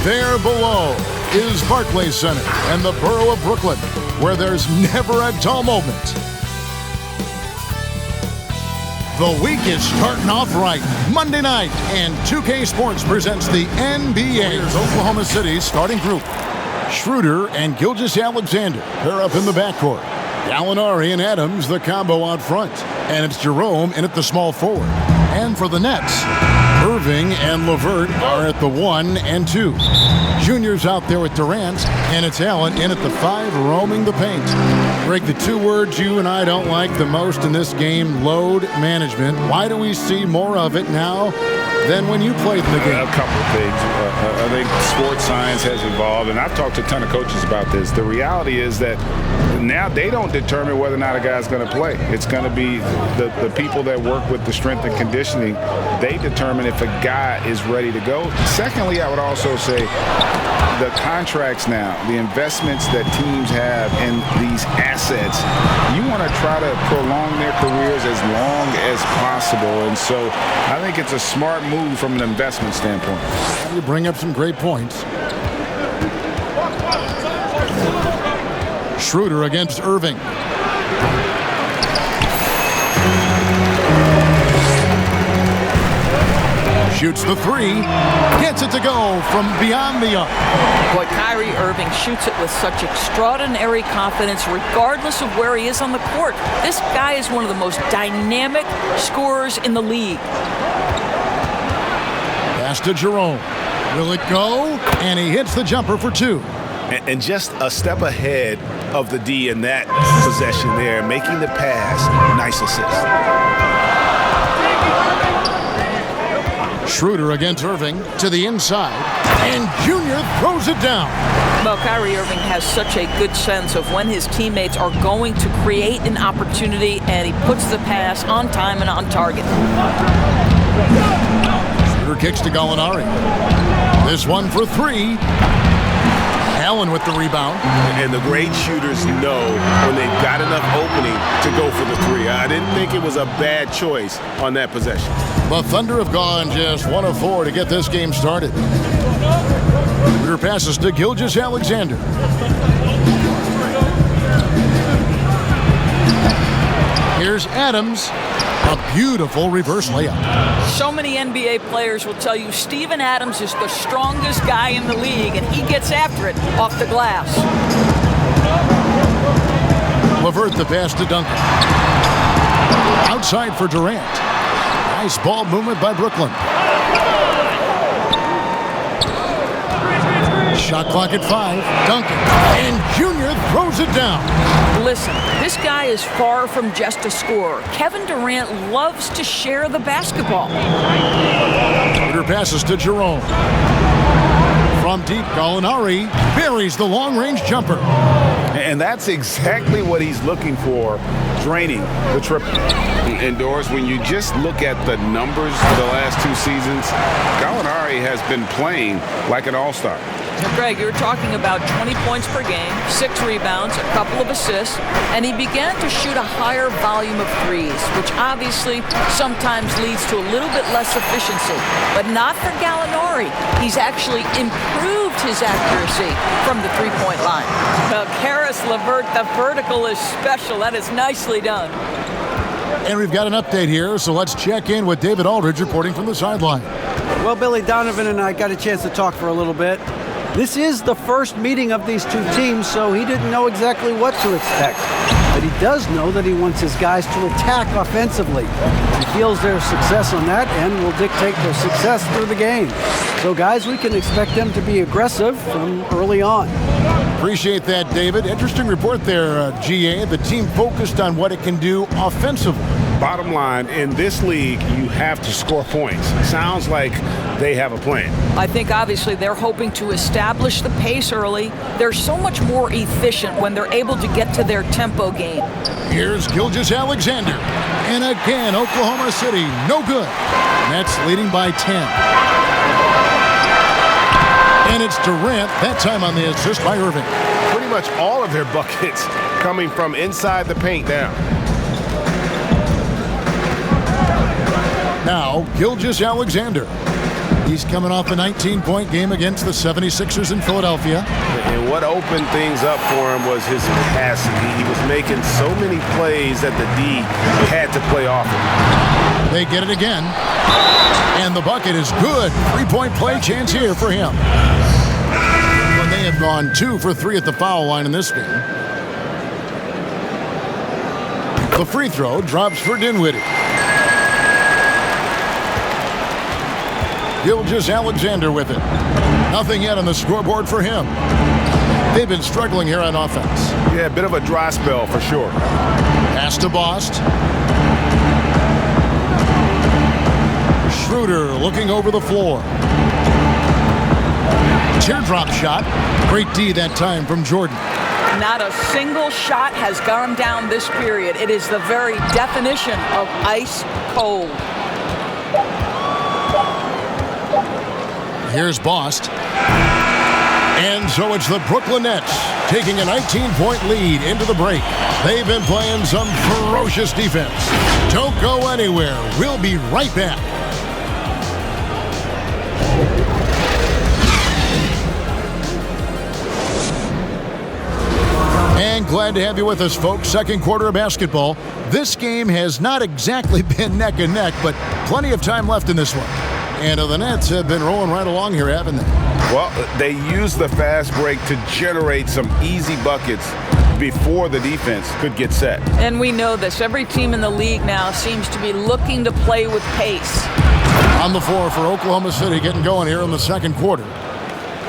There below is Barclays Center and the borough of Brooklyn, where there's never a dull moment. The week is starting off right. Monday night, and 2K Sports presents the NBA. Here's Oklahoma City's starting group. Schroeder and Gilgeous-Alexander pair up in the backcourt. Gallinari and Adams, the combo out front. And it's Jerome in at the small forward. And for the Nets, Irving and LeVert are at the 1 and 2. Junior's out there with Durant, and it's Allen in at the 5, roaming the paint. Greg, the two words you and I don't like the most in this game, load management. Why do we see more of it now than when you played in the game? A couple of things. I think sports science has evolved, and I've talked to a ton of coaches about this. The reality is that now they don't determine whether or not a guy's going to play. It's going to be the people that work with the strength and conditioning. They determine if a guy is ready to go. Secondly, I would also say the contracts now, the investments that teams have in these assets, you want to try to prolong their careers as long as possible. And so I think it's a smart move from an investment standpoint. You bring up some great points. Schroeder against Irving. Shoots the 3, gets it to go from beyond the arc. Boy, Kyrie Irving shoots it with such extraordinary confidence regardless of where he is on the court. This guy is one of the most dynamic scorers in the league. Pass to Jerome. Will it go? And he hits the jumper for 2. And just a step ahead of the D in that possession there, making the pass. Nice assist. Schroeder against Irving to the inside, and Junior throws it down. Well, Kyrie Irving has such a good sense of when his teammates are going to create an opportunity, and he puts the pass on time and on target. Schroeder kicks to Gallinari. This one for 3. Allen with the rebound. And the great shooters know when they've got enough opening to go for the 3. I didn't think it was a bad choice on that possession. The Thunder have gone just 1 of 4 to get this game started. Schroeder passes to Gilgeous-Alexander. Here's Adams. A beautiful reverse layup. So many NBA players will tell you Steven Adams is the strongest guy in the league, and he gets after it off the glass. LeVert the pass to Duncan. Outside for Durant. Nice ball movement by Brooklyn. Shot clock at 5. Duncan. And Junior throws it down. Listen, this guy is far from just a scorer. Kevin Durant loves to share the basketball. Schroeder passes to Jerome. From deep, Gallinari buries the long-range jumper. And that's exactly what he's looking for, draining the triple. Indoors, when you just look at the numbers for the last 2 seasons, Gallinari has been playing like an all-star. Greg, you're talking about 20 points per game, 6 rebounds, a couple of assists, and he began to shoot a higher volume of threes, which obviously sometimes leads to a little bit less efficiency. But not for Gallinari. He's actually improved his accuracy from the three-point line. Well, Karis LeVert, the vertical is special. That is nicely done. And we've got an update here, so let's check in with David Aldridge reporting from the sideline. Well, Billy, Donovan and I got a chance to talk for a little bit. This is the first meeting of these two teams, so he didn't know exactly what to expect. But he does know that he wants his guys to attack offensively. He feels their success on that end will dictate their success through the game. So, guys, we can expect them to be aggressive from early on. Appreciate that, David. Interesting report there, GA. The team focused on what it can do offensively. Bottom line, in this league, you have to score points. Sounds like they have a plan. I think obviously they're hoping to establish the pace early. They're so much more efficient when they're able to get to their tempo game. Here's Gilgeous-Alexander. And again, Oklahoma City, no good. Nets leading by 10. And it's Durant, that time on the assist by Irving. Pretty much all of their buckets coming from inside the paint now. Now, Gilgeous-Alexander. He's coming off a 19-point game against the 76ers in Philadelphia. And what opened things up for him was his passing. He was making so many plays that the D had to play off him. They get it again. And the bucket is good. 3-point play chance here for him. When they have gone 2 for 3 at the foul line in this game. The free throw drops for Dinwiddie. Gilgeous-Alexander with it. Nothing yet on the scoreboard for him. They've been struggling here on offense. Yeah, a bit of a dry spell for sure. Pass to Bost. Schroeder looking over the floor. Teardrop shot. Great D that time from Jordan. Not a single shot has gone down this period. It is the very definition of ice cold. Here's Bost. And so it's the Brooklyn Nets taking a 19-point lead into the break. They've been playing some ferocious defense. Don't go anywhere. We'll be right back. And glad to have you with us, folks. Second quarter of basketball. This game has not exactly been neck and neck, but plenty of time left in this one. And the Nets have been rolling right along here, haven't they? Well, they used the fast break to generate some easy buckets before the defense could get set. And we know this. Every team in the league now seems to be looking to play with pace. On the floor for Oklahoma City getting going here in the second quarter.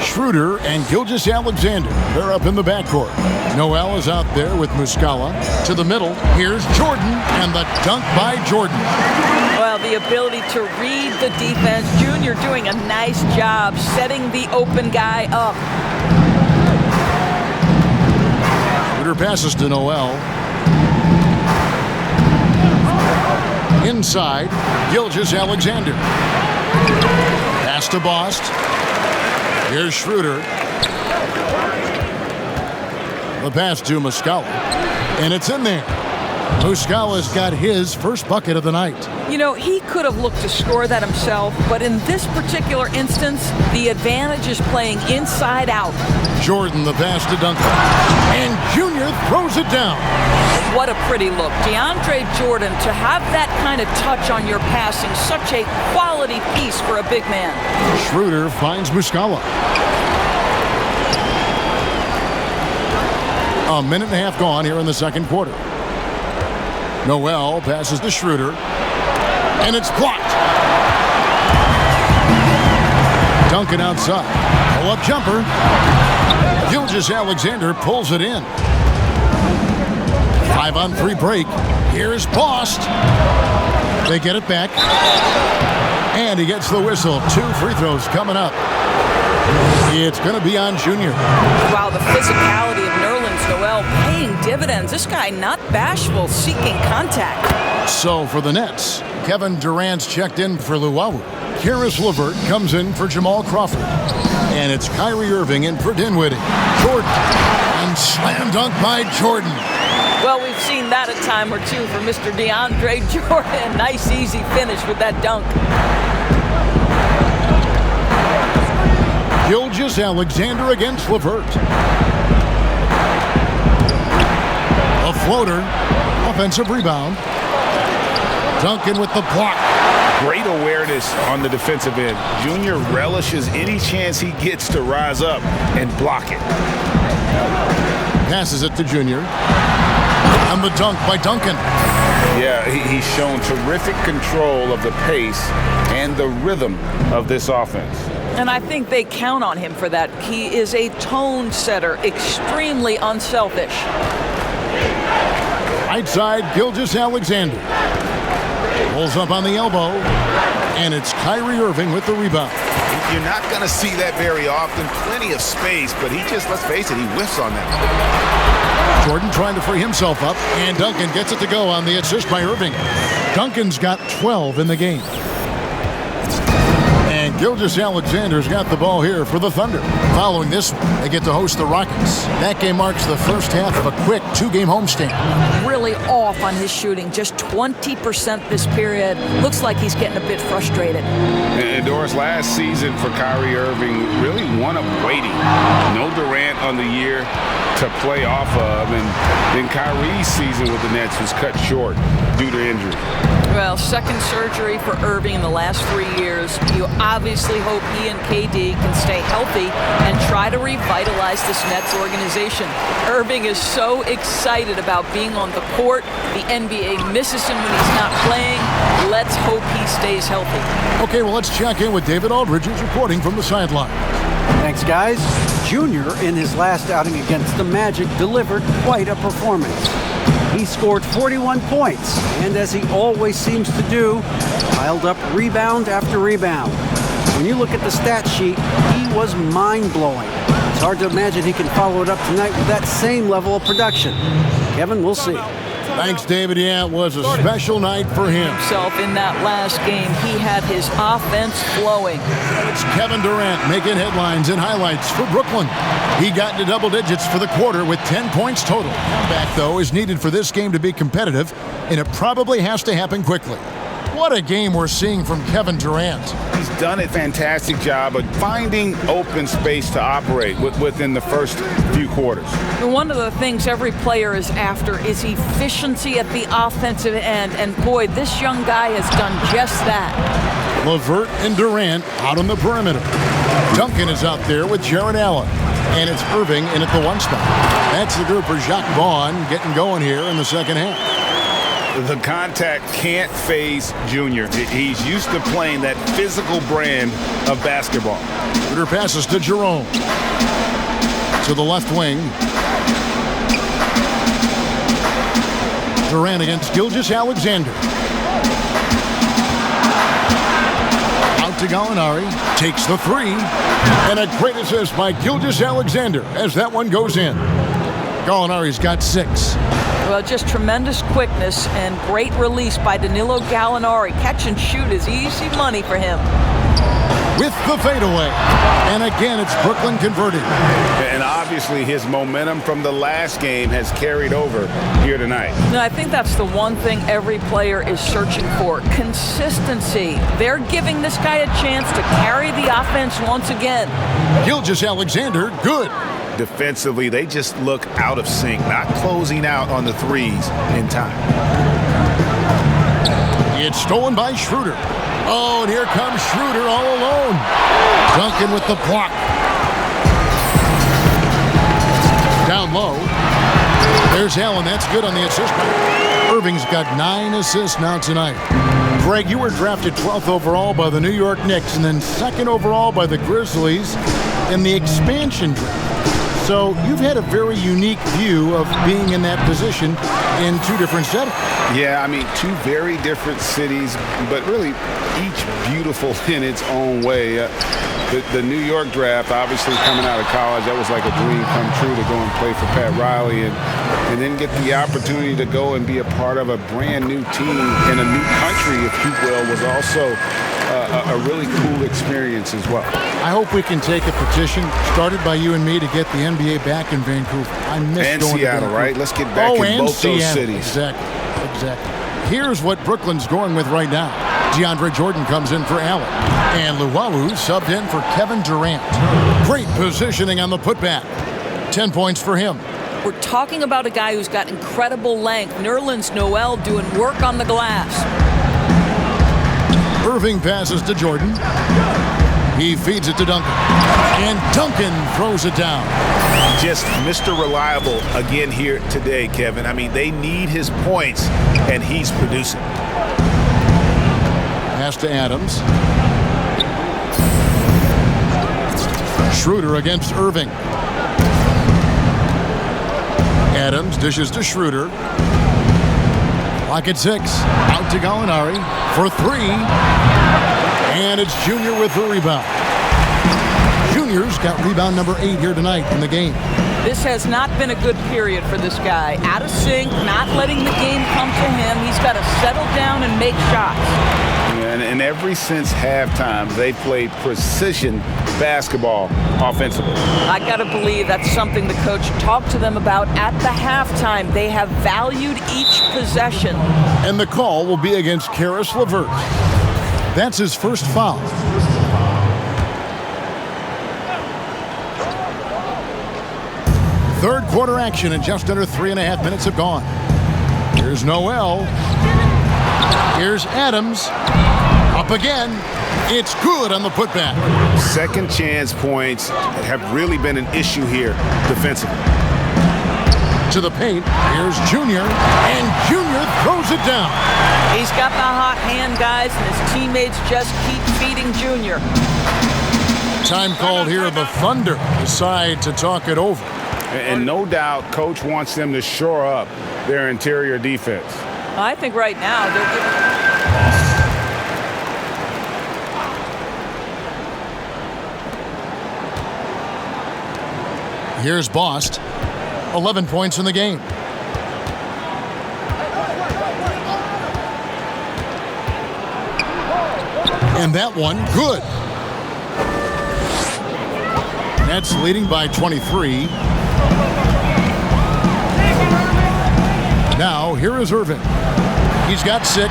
Schroeder and Gilgeous-Alexander, they're up in the backcourt. Noel is out there with Muscala. To the middle, here's Jordan, and the dunk by Jordan. Well, the ability to read the defense. Junior doing a nice job setting the open guy up. Schroeder passes to Noel. Inside, Gilgeous-Alexander. Pass to Bost. Here's Schroeder. The pass to Muscala. And it's in there. Muscala's got his first bucket of the night. You know, he could have looked to score that himself, but in this particular instance, the advantage is playing inside out. Jordan, the pass to Duncan. And Junior throws it down. What a pretty look. DeAndre Jordan, to have that kind of touch on your passing, such a quality piece for a big man. Schroeder finds Muscala. A minute and a half gone here in the second quarter. Noel passes to Schroeder. And it's blocked. Duncan outside. Pull-up jumper. Gilgeous-Alexander pulls it in. 5-on-3 break. Here's Bost. They get it back. And he gets the whistle. 2 free throws coming up. It's going to be on Junior. Wow, the physicality of Nerlens Noel paying dividends. This guy not bashful, seeking contact. So for the Nets, Kevin Durant's checked in for Luwawu. Karis LeVert comes in for Jamal Crawford. And it's Kyrie Irving in for Dinwiddie. Jordan. And slam dunk by Jordan. Well, we've seen that a time or two for Mr. DeAndre Jordan. Nice, easy finish with that dunk. Gilgeous-Alexander against LeVert. A floater. Offensive rebound. Duncan with the block. Great awareness on the defensive end. Junior relishes any chance he gets to rise up and block it. Passes it to Junior. And the dunk by Duncan. Yeah, he's shown terrific control of the pace and the rhythm of this offense. And I think they count on him for that. He is a tone setter, extremely unselfish. Right side, Gilgeous-Alexander. Pulls up on the elbow. And it's Kyrie Irving with the rebound. You're not going to see that very often. Plenty of space, but he just, let's face it, he whiffs on that. Jordan trying to free himself up. And Duncan gets it to go on the assist by Irving. Duncan's got 12 in the game. And Gilgeous-Alexander's got the ball here for the Thunder. Following this one, they get to host the Rockets. That game marks the first half of a quick 2-game homestand. Really off on his shooting, just 20% this period. Looks like he's getting a bit frustrated. And Doris, last season for Kyrie Irving, really one of waiting. No Durant on the year to play off of, and then Kyrie's season with the Nets was cut short due to injury. Well, second surgery for Irving in the last 3 years. You obviously hope he and KD can stay healthy and try to revitalize this Nets organization. Irving is so excited about being on the court. The NBA misses him when he's not playing. Let's hope he stays healthy. Okay, well, let's check in with David Aldridge, who's reporting from the sideline. Thanks, guys. Junior, in his last outing against the Magic, delivered quite a performance. He scored 41 points, and as he always seems to do, piled up rebound after rebound. When you look at the stat sheet, he was mind-blowing. It's hard to imagine he can follow it up tonight with that same level of production. Kevin, we'll see. Thanks, David. Yeah, it was a special night for him. Himself in that last game, he had his offense flowing. It's Kevin Durant making headlines and highlights for Brooklyn. He got into double digits for the quarter with 10 points total. Comeback, though, is needed for this game to be competitive, and it probably has to happen quickly. What a game we're seeing from Kevin Durant. He's done a fantastic job of finding open space to operate within the first few quarters. One of the things every player is after is efficiency at the offensive end, and boy, this young guy has done just that. LeVert and Durant out on the perimeter. Duncan is out there with Jared Allen, and it's Irving in at the 1 spot. That's the group for Jacques Vaughn getting going here in the second half. The contact can't phase Junior. He's used to playing that physical brand of basketball. Shooter passes to Jerome. To the left wing. Durant against Gilgeous-Alexander. Out to Gallinari. Takes the 3. And a great assist by Gilgeous-Alexander as that one goes in. Gallinari's got 6. Well, just tremendous quickness and great release by Danilo Gallinari. Catch and shoot is easy money for him. With the fadeaway. And again, it's Brooklyn converted. And obviously his momentum from the last game has carried over here tonight. No, I think that's the one thing every player is searching for. Consistency. They're giving this guy a chance to carry the offense once again. Gilgeous-Alexander, good. Defensively, they just look out of sync, not closing out on the threes in time. It's stolen by Schroeder. Oh, and here comes Schroeder all alone. Duncan with the block. Down low. There's Allen. That's good on the assist. Irving's got 9 assists now tonight. Greg, you were drafted 12th overall by the New York Knicks and then 2nd overall by the Grizzlies in the expansion draft. So you've had a very unique view of being in that position in 2 different settings. Yeah, I mean, 2 very different cities, but really each beautiful in its own way. The New York draft, obviously coming out of college, that was like a dream come true to go and play for Pat Riley and then get the opportunity to go and be a part of a brand new team in a new country, if you will, was also a really cool experience as well. I hope we can take a petition started by you and me to get the NBA back in Vancouver. I miss and going Seattle, to right? Let's get back in both Seattle. those cities. Exactly. Here's what Brooklyn's going with right now. DeAndre Jordan comes in for Allen. And Luwawu subbed in for Kevin Durant. Great positioning on the putback. 10 points for him. We're talking about a guy who's got incredible length. Nerlens Noel doing work on the glass. Irving passes to Jordan. He feeds it to Duncan. And Duncan throws it down. Just Mr. Reliable again here today, Kevin. I mean, they need his points, and he's producing. Pass to Adams. Schroeder against Irving. Adams dishes to Schroeder. Clock at 6. Out to Gallinari for 3. And it's Junior with the rebound. Junior's got rebound number 8 here tonight in the game. This has not been a good period for this guy. Out of sync, not letting the game come to him. He's got to settle down and make shots. And ever since halftime, they played precision basketball offensively. I got to believe that's something the coach talked to them about at the halftime. They have valued each possession. And the call will be against Karis LeVert. That's his first foul. Third quarter action, and just under 3.5 minutes have gone. Here's Noel. Here's Adams. Up again. It's good on the putback. Second chance points have really been an issue here defensively. To the paint. Here's Junior. And Junior throws it down. He's got the hot hand, guys, and his teammates just keep feeding Junior. Time called here. The Thunder decide to talk it over. And no doubt, Coach wants them to shore up their interior defense. I think right now they're giving. Here's Bost. 11 points in the game. And that one, good. Nets leading by 23. Now, here is Irving. He's got 6.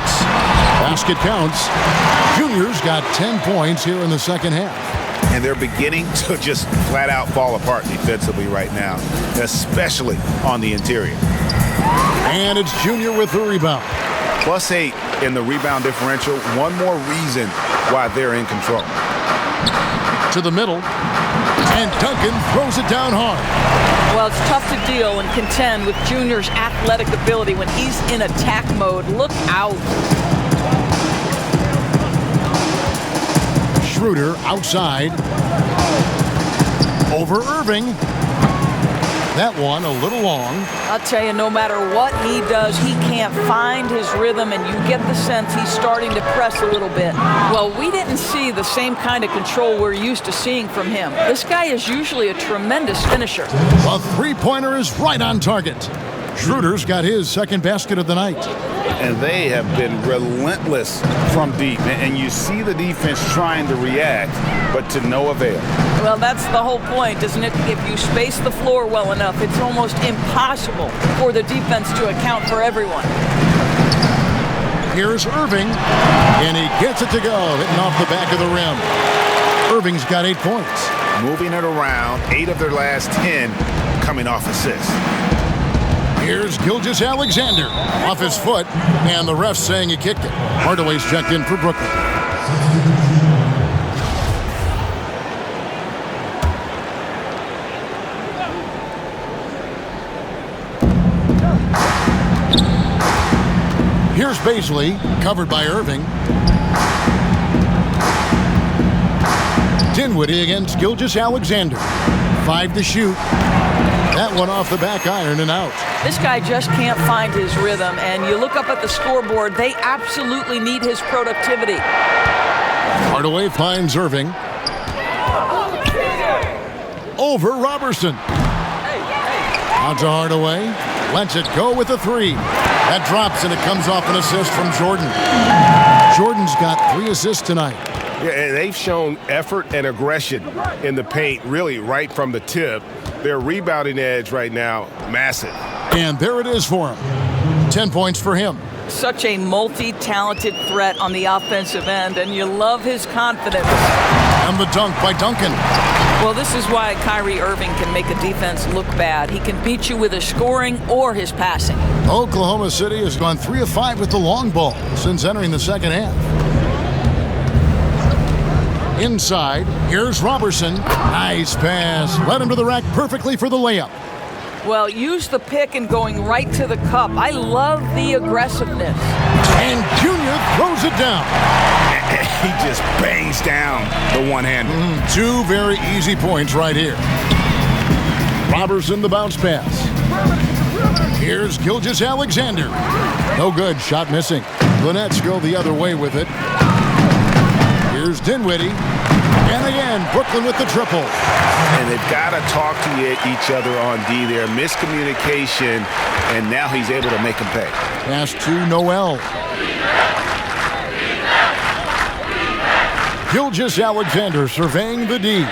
Basket counts. Junior's got 10 points here in the second half. And they're beginning to just flat out fall apart defensively right now, especially on the interior. And it's Junior with the rebound. +8 in the rebound differential. One more reason why they're in control. To the middle. And Duncan throws it down hard. Well, it's tough to deal and contend with Junior's athletic ability when he's in attack mode. Look out. Schroeder outside. Over Irving. That one a little long. I'll tell you, no matter what he does, he can't find his rhythm, and you get the sense he's starting to press a little bit. Well, we didn't see the same kind of control we're used to seeing from him. This guy is usually a tremendous finisher. A three-pointer is right on target. Schroeder's got his second basket of the night. And they have been relentless from deep. And you see the defense trying to react, but to no avail. Well, that's the whole point, isn't it? If you space the floor well enough, it's almost impossible for the defense to account for everyone. Here's Irving, and he gets it to go, hitting off the back of the rim. Irving's got 8 points. Moving it around, 8 of their last 10 coming off assists. Here's Gilgeous-Alexander off his foot, and the ref saying he kicked it. Hardaway's checked in for Brooklyn. Here's Baisley, covered by Irving. Dinwiddie against Gilgeous-Alexander. 5 to shoot. That one off the back iron and out. This guy just can't find his rhythm, and you look up at the scoreboard, they absolutely need his productivity. Hardaway finds Irving. Over Robertson. Out to Hardaway. Lets it go with a 3. That drops, and it comes off an assist from Jordan. Jordan's got 3 assists tonight. Yeah, they've shown effort and aggression in the paint, really right from the tip. Their rebounding edge right now, massive. And there it is for him. 10 points for him. Such a multi-talented threat on the offensive end, and you love his confidence. And the dunk by Duncan. Well, this is why Kyrie Irving can make a defense look bad. He can beat you with his scoring or his passing. Oklahoma City has gone 3 of 5 with the long ball since entering the second half. Inside, here's Robertson. Nice pass. Led him to the rack perfectly for the layup. Well, use the pick and going right to the cup. I love the aggressiveness. And Junior throws it down. He just bangs down the one-hander. 2 very easy points right here. Robertson, the bounce pass. Here's Gilgeous-Alexander. No good. Shot missing. The Nets go the other way with it. Here's Dinwiddie. And again, Brooklyn with the triple. And they've got to talk to each other on D there. Miscommunication, and now he's able to make them pay. Pass to Noel. Gilgeous-Alexander surveying the D.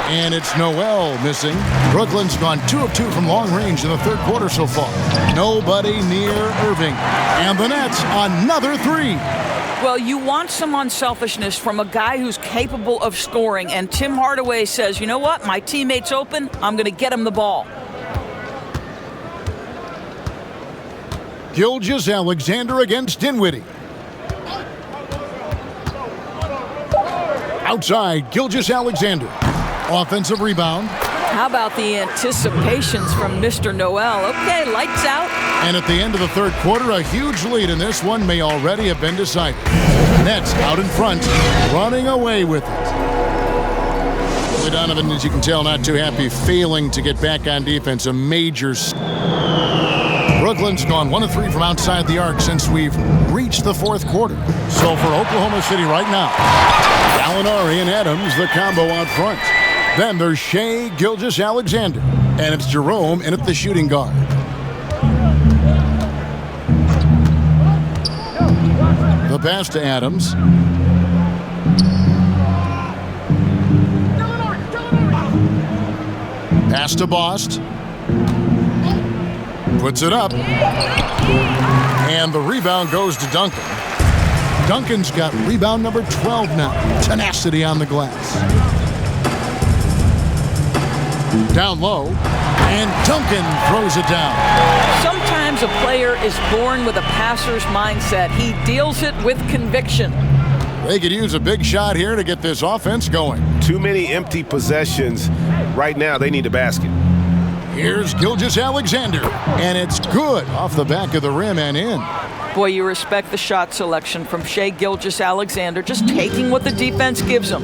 And it's Noel missing. Brooklyn's gone 2 of 2 from long range in the third quarter so far. Nobody near Irving. And the Nets, another 3. Well, you want some unselfishness from a guy who's capable of scoring. And Tim Hardaway says, you know what? My teammate's open. I'm going to get him the ball. Gilgeous-Alexander against Dinwiddie. Outside, Gilgeous-Alexander. Offensive rebound. How about the anticipations from Mr. Noel? Okay, lights out. And at the end of the third quarter, a huge lead in this one may already have been decided. Nets out in front, running away with it. Billy Donovan, as you can tell, not too happy, failing to get back on defense. A major. Brooklyn's gone 1 of 3 from outside the arc since we've reached the fourth quarter. So for Oklahoma City right now, Gallinari and Adams, the combo out front. Then there's Shai Gilgeous-Alexander, and it's Jerome in at the shooting guard. The pass to Adams. Pass to Bost. Puts it up. And the rebound goes to Duncan. Duncan's got rebound number 12 now. Tenacity on the glass. Down low. And Duncan throws it down. Sometimes a player is born with a passer's mindset. He deals it with conviction. They could use a big shot here to get this offense going. Too many empty possessions. Right now, they need a basket. Here's Gilgeous-Alexander, and it's good off the back of the rim and in. Boy, you respect the shot selection from Shai Gilgeous-Alexander, just taking what the defense gives him.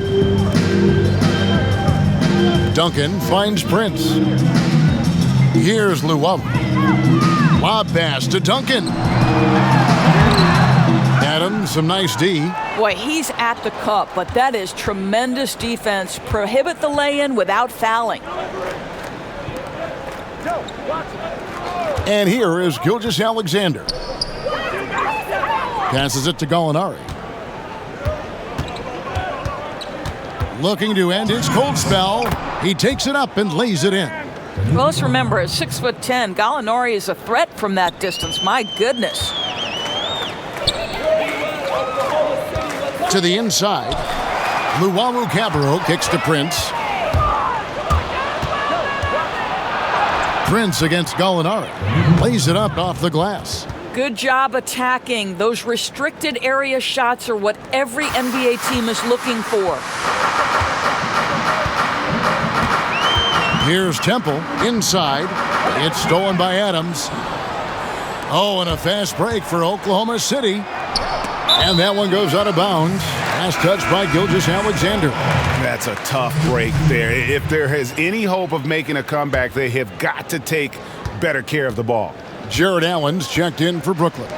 Duncan finds Prince. Here's Luwawu. Lob pass to Duncan. Adams, some nice D. Boy, he's at the cup, but that is tremendous defense. Prohibit the lay-in without fouling. And here is Gilgeous-Alexander. Passes it to Gallinari. Looking to end his cold spell. He takes it up and lays it in. Well, let's remember, at 6'10", Gallinari is a threat from that distance. My goodness. To the inside. Luwawu-Cabarrot kicks to Prince. Prince against Gallinari. Lays it up off the glass. Good job attacking. Those restricted area shots are what every NBA team is looking for. Here's Temple inside. It's stolen by Adams. Oh, and a fast break for Oklahoma City. And that one goes out of bounds. Last touch by Gilgeous-Alexander. That's a tough break there. If there is any hope of making a comeback, they have got to take better care of the ball. Jared Allen's checked in for Brooklyn.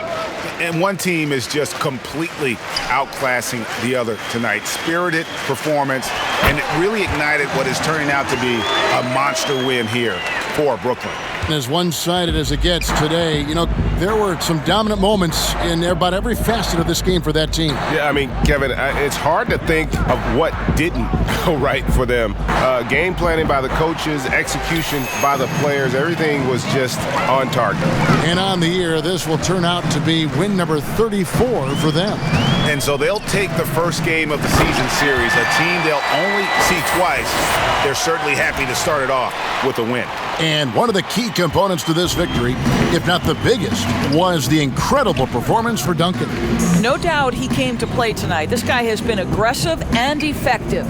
And one team is just completely outclassing the other tonight. Spirited performance, and it really ignited what is turning out to be a monster win here for Brooklyn. As one-sided as it gets today, you know, there were some dominant moments in about every facet of this game for that team. Yeah, I mean, Kevin, it's hard to think of what didn't go right for them. Game planning by the coaches, execution by the players, everything was just on target. And on the year, this will turn out to be win number 34 for them. And so they'll take the first game of the season series, a team they'll only see twice. They're certainly happy to start it off with a win. And one of the key components to this victory, if not the biggest, was the incredible performance for Duncan. No doubt he came to play tonight. This guy has been aggressive and effective.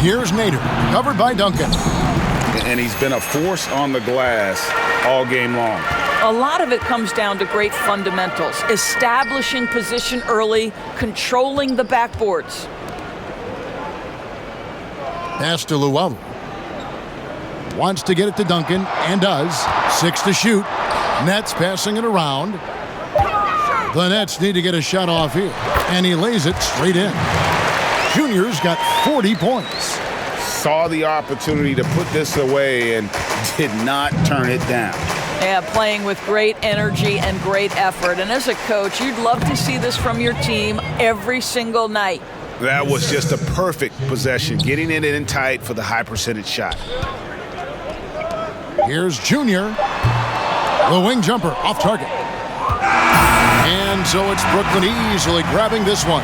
Here's Nader, covered by Duncan. And he's been a force on the glass all game long. A lot of it comes down to great fundamentals, establishing position early, controlling the backboards. Pass to Luwawu. Wants to get it to Duncan, and does. 6 to shoot. Nets passing it around. The Nets need to get a shot off here, and he lays it straight in. Junior's got 40 points. Saw the opportunity to put this away and did not turn it down. Yeah, playing with great energy and great effort. And as a coach, you'd love to see this from your team every single night. That was just a perfect possession, getting it in tight for the high percentage shot. Here's Junior. The wing jumper off target. And so it's Brooklyn easily grabbing this one.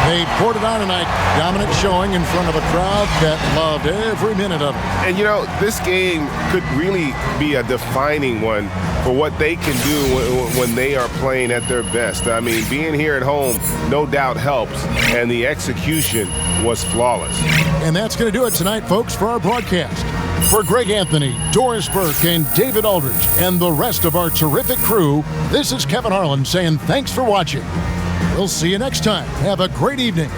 They poured it on tonight. Dominant showing in front of a crowd that loved every minute of it. And, you know, this game could really be a defining one for what they can do when they are playing at their best. I mean, being here at home no doubt helps, and the execution was flawless. And that's going to do it tonight, folks, for our broadcast. For Greg Anthony, Doris Burke, and David Aldridge, and the rest of our terrific crew, this is Kevin Harlan saying thanks for watching. We'll see you next time. Have a great evening.